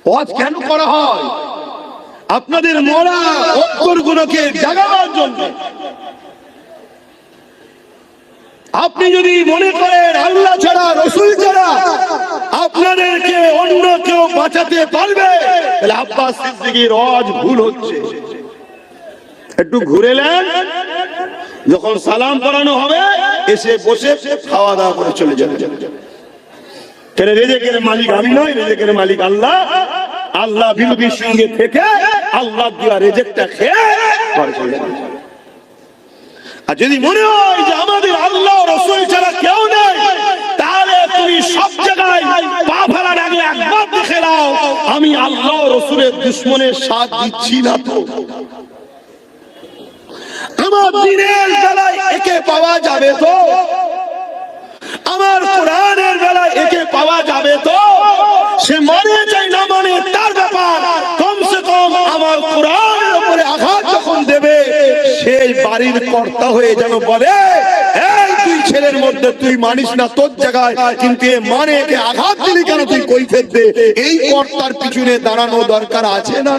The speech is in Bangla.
ওয়াজ কেন করা হয়? আপনাদের মরা অন্তরগুলোকে জাগাবার জন্য। আপনি যদি মনে করেন আল্লাহ ছাড়া, রাসূল ছাড়া আপনাদেরকে অন্য কেউ বাঁচাতে পারবে, তাহলে আব্বাস সিদ্দিকীর ওয়াজ ভুল হচ্ছে। একটু ঘুরে নেন, যখন সালাম পড়ানো হবে এসে বসে খাওয়া দাওয়া করে চলে যাবে। কেন? রিজিকের মালিক আমি নই, রিজিকের মালিক আল্লাহ। আল্লাহ বিরোধীর সঙ্গে থেকে আল্লাহ দেওয়া রিজিকটা খেয়ে ঘরে চলে যাবে। আর যদি মনে হয় যে আমাদের আল্লাহ রাসূল ছাড়া কেউ নেই, তাহলে তুমি সব জায়গায় পা ফেলার আগে একবার দেখে নাও আমি আল্লাহ রাসূলের দুশমনের সাথ দিচ্ছি না তো। আমার দ্বীনের বেলায় একে পাওয়া যাবে তো? আমার কোরআনের বেলায় একে পাওয়া যাবে তো? সে মানে চাই না মানে তার ব্যাপার, কমসে কম আমার কোরআনের উপরে আঘাত যখন দেবে সেই বাড়ির কর্তা হয়ে যেন বলে, এই তুই ছেলের মধ্যে তুই মানিস না তোর জায়গায়, কিন্তু এ মানে একে আঘাত দিলি কেন, তুই কৈফিয়ত দে। এই কর্তার পিছনে দাঁড়ানো দরকার আছে না?